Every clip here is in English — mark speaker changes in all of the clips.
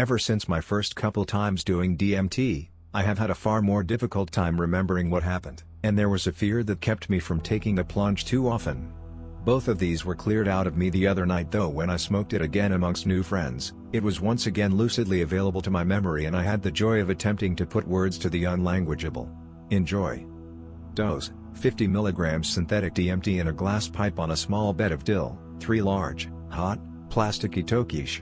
Speaker 1: Ever since my first couple times doing DMT, I have had a far more difficult time remembering what happened, and there was a fear that kept me from taking the plunge too often. Both of these were cleared out of me the other night, though when I smoked it again amongst new friends, it was once again lucidly available to my memory, and I had the joy of attempting to put words to the unlanguageable. Enjoy. Dose: 50 mg synthetic DMT in a glass pipe on a small bed of dill, 3 large, hot, plasticky tokish.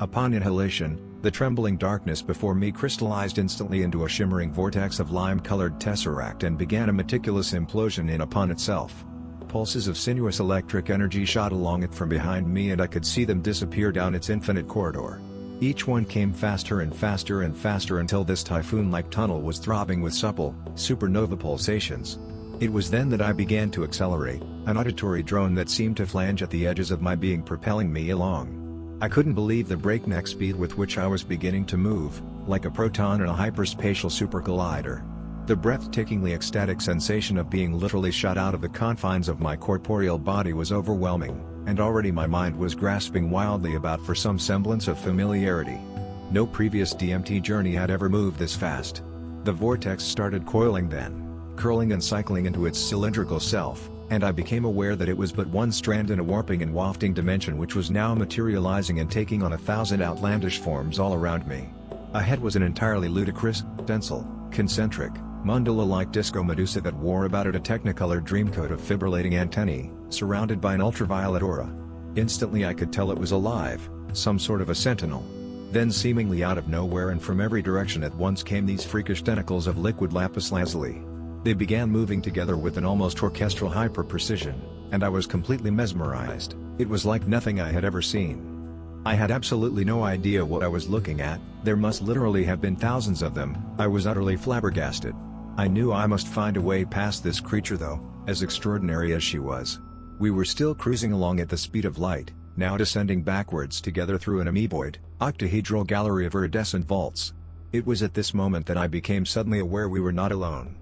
Speaker 1: Upon inhalation, the trembling darkness before me crystallized instantly into a shimmering vortex of lime-colored tesseract and began a meticulous implosion in upon itself. Pulses of sinuous electric energy shot along it from behind me, and I could see them disappear down its infinite corridor. Each one came faster and faster and faster until this typhoon-like tunnel was throbbing with supple, supernova pulsations. It was then that I began to accelerate, an auditory drone that seemed to flange at the edges of my being propelling me along. I couldn't believe the breakneck speed with which I was beginning to move, like a proton in a hyperspatial supercollider. The breathtakingly ecstatic sensation of being literally shot out of the confines of my corporeal body was overwhelming, and already my mind was grasping wildly about for some semblance of familiarity. No previous DMT journey had ever moved this fast. The vortex started coiling then, curling and cycling into its cylindrical self, and I became aware that it was but one strand in a warping and wafting dimension which was now materializing and taking on 1,000 outlandish forms all around me. Ahead was an entirely ludicrous, stencil, concentric, mandala-like disco medusa that wore about it a technicolor dreamcoat of fibrillating antennae, surrounded by an ultraviolet aura. Instantly I could tell it was alive, some sort of a sentinel. Then seemingly out of nowhere and from every direction at once came these freakish tentacles of liquid lapis lazuli. They began moving together with an almost orchestral hyper-precision, and I was completely mesmerized. It was like nothing I had ever seen. I had absolutely no idea what I was looking at. There must literally have been thousands of them. I was utterly flabbergasted. I knew I must find a way past this creature though, as extraordinary as she was. We were still cruising along at the speed of light, now descending backwards together through an amoeboid, octahedral gallery of iridescent vaults. It was at this moment that I became suddenly aware we were not alone.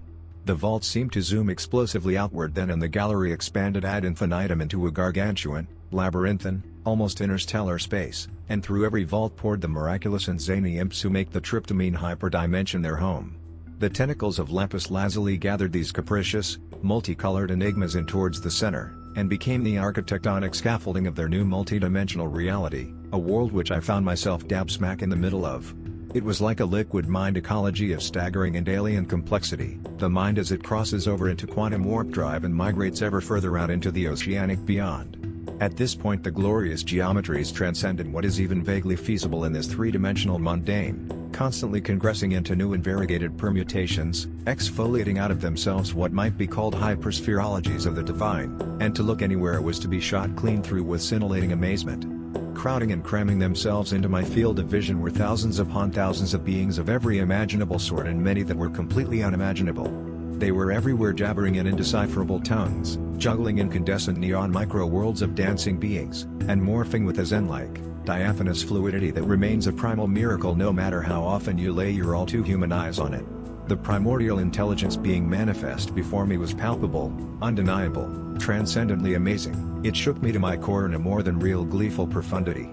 Speaker 1: The vault seemed to zoom explosively outward then, and the gallery expanded ad infinitum into a gargantuan, labyrinthine, almost interstellar space, and through every vault poured the miraculous and zany imps who make the tryptamine hyperdimension their home. The tentacles of lapis lazuli gathered these capricious, multicolored enigmas in towards the center, and became the architectonic scaffolding of their new multidimensional reality, a world which I found myself dab smack in the middle of. It was like a liquid mind ecology of staggering and alien complexity, the mind as it crosses over into quantum warp drive and migrates ever further out into the oceanic beyond. At this point the glorious geometries transcended what is even vaguely feasible in this three-dimensional mundane, constantly congressing into new and variegated permutations, exfoliating out of themselves what might be called hyperspherologies of the divine, and to look anywhere was to be shot clean through with scintillating amazement. Crowding and cramming themselves into my field of vision were thousands upon thousands of beings of every imaginable sort, and many that were completely unimaginable. They were everywhere, jabbering in indecipherable tongues, juggling incandescent neon micro-worlds of dancing beings, and morphing with a zen-like, diaphanous fluidity that remains a primal miracle no matter how often you lay your all-too-human eyes on it. The primordial intelligence being manifest before me was palpable, undeniable, transcendently amazing. It shook me to my core in a more than real gleeful profundity.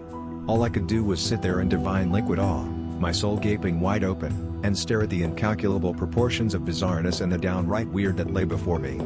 Speaker 1: All I could do was sit there in divine liquid awe, my soul gaping wide open, and stare at the incalculable proportions of bizarreness and the downright weird that lay before me.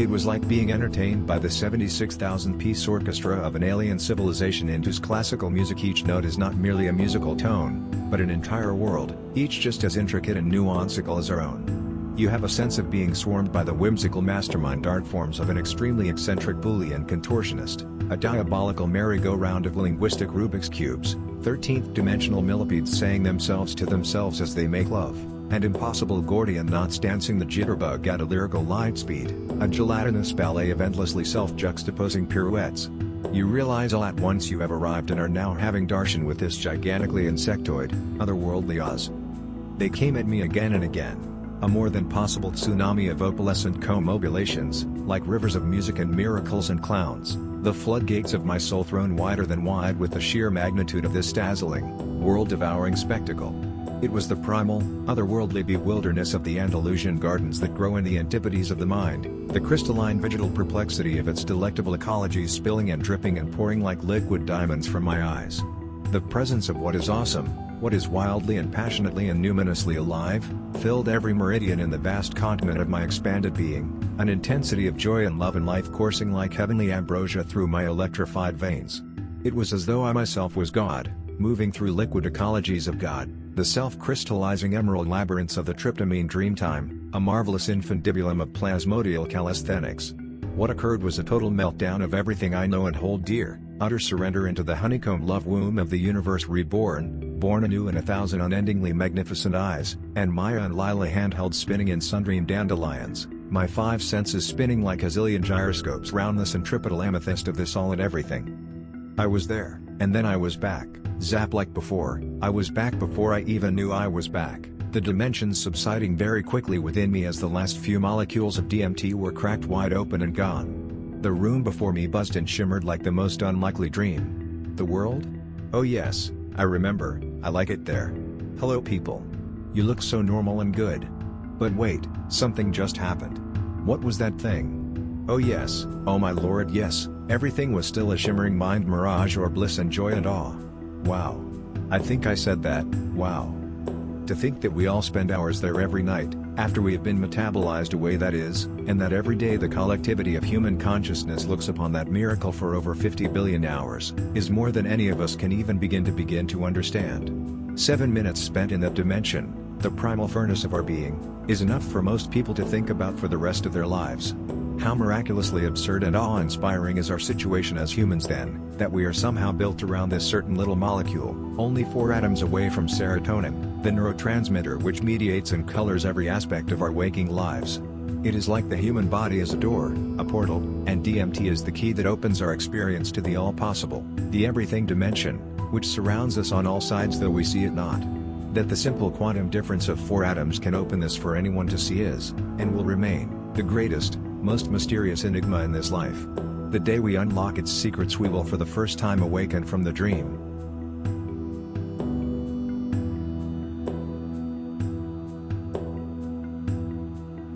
Speaker 1: It was like being entertained by the 76,000-piece orchestra of an alien civilization in whose classical music each note is not merely a musical tone, but an entire world, each just as intricate and nuancical as our own. You have a sense of being swarmed by the whimsical mastermind art forms of an extremely eccentric Boolean contortionist, a diabolical merry-go-round of linguistic Rubik's Cubes, 13th dimensional millipedes saying themselves to themselves as they make love, and impossible Gordian knots dancing the jitterbug at a lyrical light speed, a gelatinous ballet of endlessly self-juxtaposing pirouettes. You realize all at once you have arrived and are now having darshan with this gigantically insectoid, otherworldly Oz. They came at me again and again. A more than possible tsunami of opalescent co-mobulations, like rivers of music and miracles and clowns, the floodgates of my soul thrown wider than wide with the sheer magnitude of this dazzling, world-devouring spectacle. It was the primal, otherworldly bewilderness of the Andalusian gardens that grow in the antipodes of the mind, the crystalline digital perplexity of its delectable ecologies spilling and dripping and pouring like liquid diamonds from my eyes. The presence of what is awesome, What is wildly and passionately and luminously alive, filled every meridian in the vast continent of my expanded being, an intensity of joy and love and life coursing like heavenly ambrosia through my electrified veins. It was as though I myself was God, moving through liquid ecologies of God, the self-crystallizing emerald labyrinths of the tryptamine dreamtime, a marvelous infundibulum of plasmodial calisthenics. What occurred was a total meltdown of everything I know and hold dear, utter surrender into the honeycomb love womb of the universe reborn, born anew in 1,000 unendingly magnificent eyes, and Maya and Lila handheld spinning in sundream dandelions, my 5 senses spinning like a zillion gyroscopes round the centripetal amethyst of this all and everything. I was there, and then I was back, zap like before, I was back before I even knew I was back, the dimensions subsiding very quickly within me as the last few molecules of DMT were cracked wide open and gone. The room before me buzzed and shimmered like the most unlikely dream. The world? Oh yes, I remember, I like it there. Hello people. You look so normal and good. But wait, something just happened. What was that thing? Oh yes, oh my lord yes, everything was still a shimmering mind mirage or bliss and joy and awe. Wow. I think I said that, wow. To think that we all spend hours there every night, after we have been metabolized away that is, and that every day the collectivity of human consciousness looks upon that miracle for over 50 billion hours, is more than any of us can even begin to understand. 7 minutes spent in that dimension, the primal furnace of our being, is enough for most people to think about for the rest of their lives. How miraculously absurd and awe-inspiring is our situation as humans then, that we are somehow built around this certain little molecule, only 4 atoms away from serotonin, the neurotransmitter which mediates and colors every aspect of our waking lives. It is like the human body is a door, a portal, and DMT is the key that opens our experience to the all-possible, the everything dimension, which surrounds us on all sides though we see it not. That the simple quantum difference of 4 atoms can open this for anyone to see is, and will remain, the greatest, most mysterious enigma in this life. The day we unlock its secrets we will for the first time awaken from the dream.